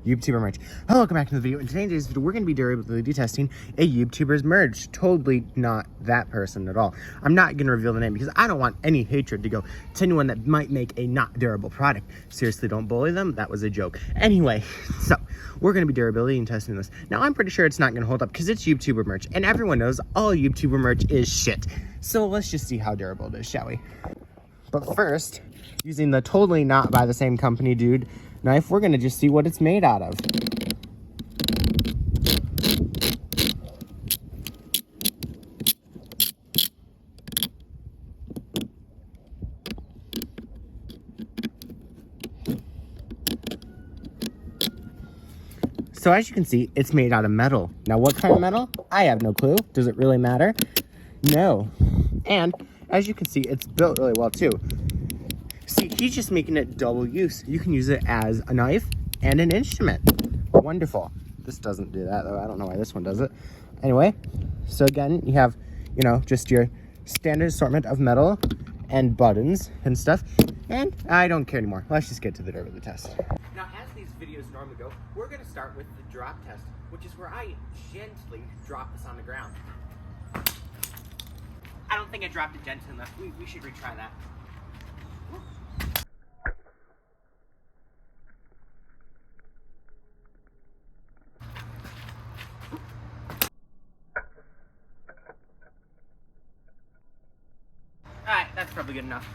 YouTuber merch. Hello, welcome back to the video. In today's video, we're going to be durability testing a YouTuber's merch. Totally not that person at all. I'm not going to reveal the name because I don't want any hatred to go to anyone that might make a not durable product. Seriously, don't bully them. That was a joke. Anyway, so we're going to be durability and testing this. Now, I'm pretty sure it's not going to hold up because it's YouTuber merch, and everyone knows all YouTuber merch is shit. So let's just see how durable it is, shall we? But first, using the totally not by the same company dude knife, we're gonna just see what it's made out of. So as you can see, it's made out of metal. Now what kind of metal? I have no clue. Does it really matter? No. And as you can see, it's built really well too. See, he's just making it double use. You can use it as a knife and an instrument. Wonderful. This doesn't do that though. I don't know why this one does it. Anyway, so again, you have, just your standard assortment of metal and buttons and stuff. And I don't care anymore. Let's just get to the durability test. Now, as these videos normally go, we're gonna start with the drop test, which is where I gently drop this on the ground. I don't think I dropped it gently enough. We should retry that. Alright, that's probably good enough.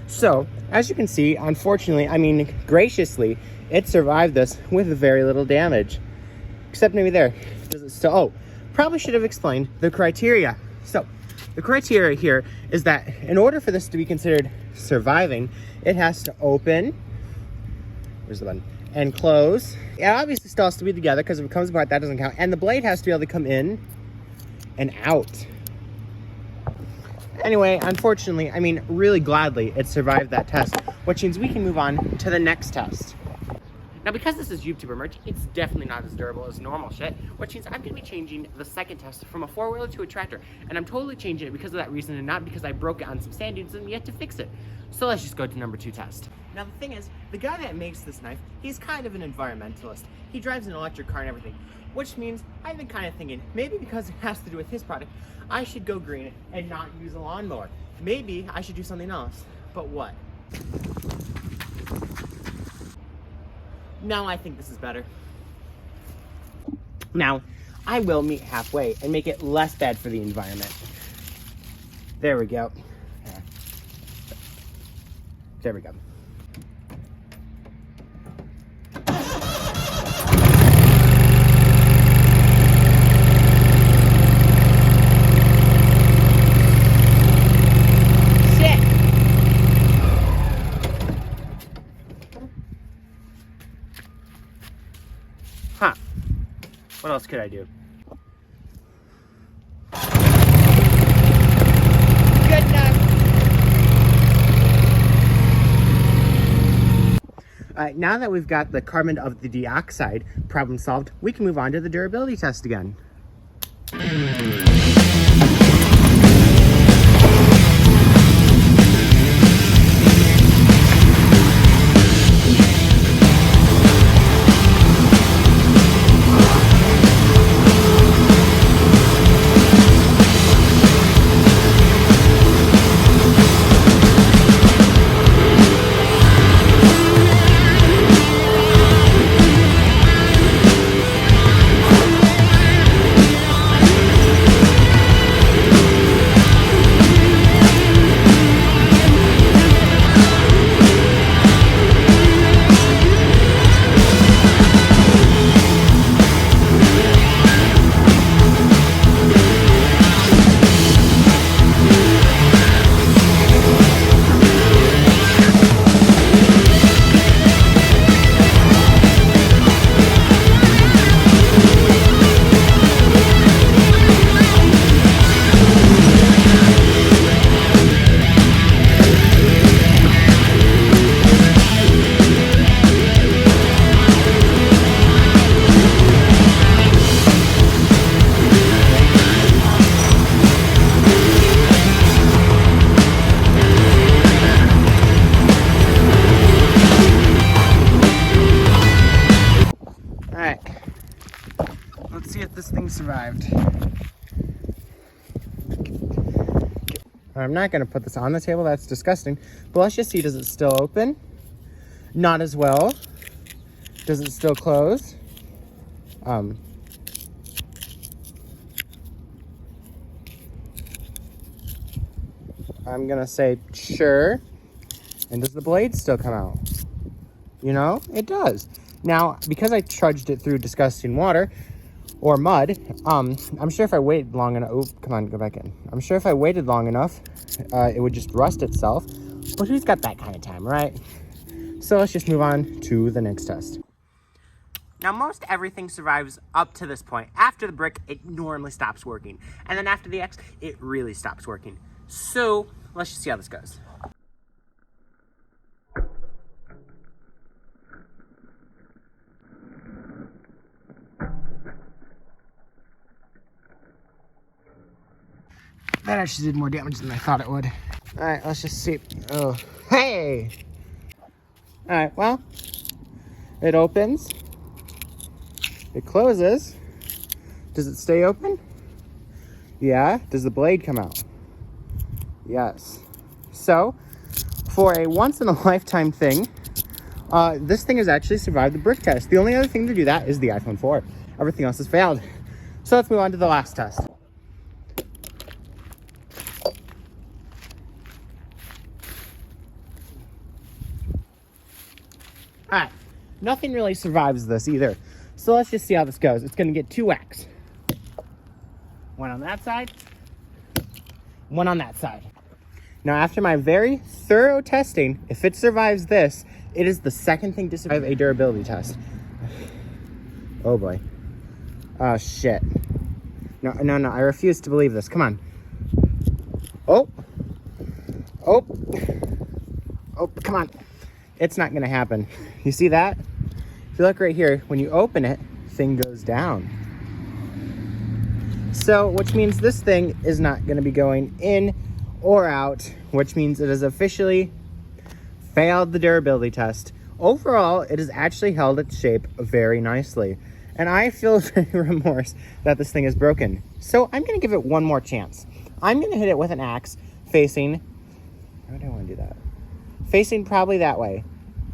So, as you can see, unfortunately, graciously, it survived this with very little damage. Except maybe there. Does it still? Oh, probably should have explained the criteria. So, the criteria here is that in order for this to be considered surviving, it has to open, where's the button, and close. It obviously still has to be together because if it comes apart, that doesn't count. And the blade has to be able to come in and out. Anyway, unfortunately, really gladly, it survived that test, which means we can move on to the next test. Now, because this is YouTuber merch, it's definitely not as durable as normal shit, which means I'm going to be changing the second test from a four-wheeler to a tractor, and I'm totally changing it because of that reason and not because I broke it on some sand dunes and yet to fix it. So let's just go to number 2 test. Now, the thing is, the guy that makes this knife, he's kind of an environmentalist. He drives an electric car and everything, which means I've been kind of thinking, maybe because it has to do with his product, I should go green and not use a lawnmower. Maybe I should do something else. But what? Now I think this is better. Now, I will meet halfway and make it less bad for the environment. There we go. There we go. Huh. What else could I do? Good enough. Alright, now that we've got the carbon of the dioxide problem solved, we can move on to the durability test again. survived. I'm not going to put this on the table. That's disgusting. But let's just see. Does it still open? Not as well. Does it still close? I'm going to say sure. And does the blade still come out? You know, it does. Now, because I trudged it through disgusting water or mud, I'm sure if I waited long enough, oh, come on, go back in. I'm sure if I waited long enough, it would just rust itself. But who's got that kind of time, right? So let's just move on to the next test. Now, most everything survives up to this point. After the brick, it normally stops working. And then after the X, it really stops working. So let's just see how this goes. That actually did more damage than I thought it would. All right, let's just see. Oh, hey! All right, well, it opens. It closes. Does it stay open? Yeah. Does the blade come out? Yes. So, for a once-in-a-lifetime thing, this thing has actually survived the brick test. The only other thing to do that is the iPhone 4. Everything else has failed. So let's move on to the last test. Alright, nothing really survives this either. So let's just see how this goes. It's going to get 2 whacks. One on that side, one on that side. Now, after my very thorough testing, if it survives this, it is the second thing to survive a durability test. Oh boy. Oh shit. No, I refuse to believe this. Come on. Oh, come on. It's not gonna happen. You see that? If you look right here, when you open it, thing goes down. So, which means this thing is not gonna be going in or out, which means it has officially failed the durability test. Overall, it has actually held its shape very nicely. And I feel very remorse that this thing is broken. So I'm gonna give it one more chance. I'm gonna hit it with an axe facing, how do I wanna do that? Facing probably that way.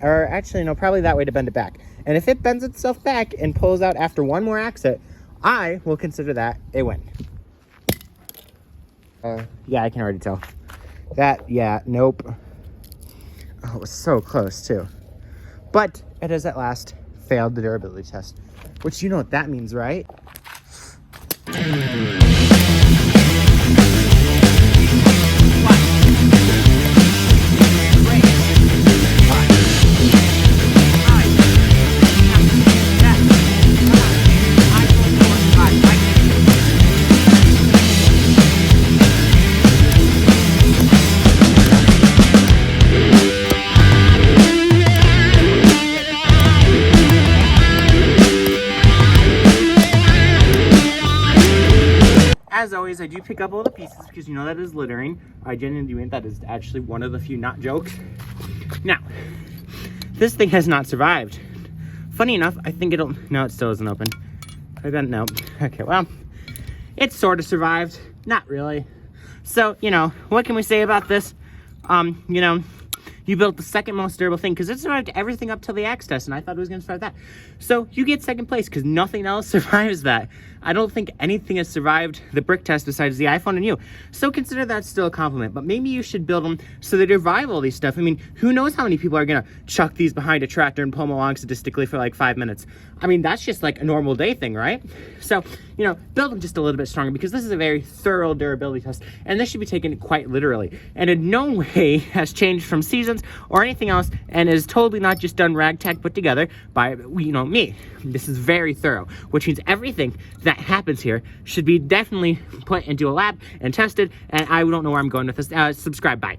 Or actually, no, probably that way to bend it back. And if it bends itself back and pulls out after one more axe hit, I will consider that a win. Yeah, I can already tell. That, yeah, nope. Oh, it was so close too. But it has at last failed the durability test. Which you know what that means, right? As always, I do pick up all the pieces because you know that is littering. I genuinely mean that is actually one of the few not jokes. Now, this thing has not survived. Funny enough, I think it'll, no, it still isn't open. I don't know. Okay, well, it sort of survived. Not really. So, you know, what can we say about this? You know, you built the second most durable thing because it survived everything up till the axe test, and I thought it was going to survive that. So you get second place because nothing else survives that. I don't think anything has survived the brick test besides the iPhone and you. So consider that still a compliment. But maybe you should build them so they survive all these stuff. I mean, who knows how many people are going to chuck these behind a tractor and pull them along sadistically for like 5 minutes. I mean, that's just like a normal day thing, right? So, you know, build them just a little bit stronger because this is a very thorough durability test. And this should be taken quite literally. And in no way has changed from seasons or anything else and is totally not just done ragtag put together by, you know, me. This is very thorough, which means everything that happens here should be definitely put into a lab and tested, and I don't know where I'm going with this. Subscribe, bye.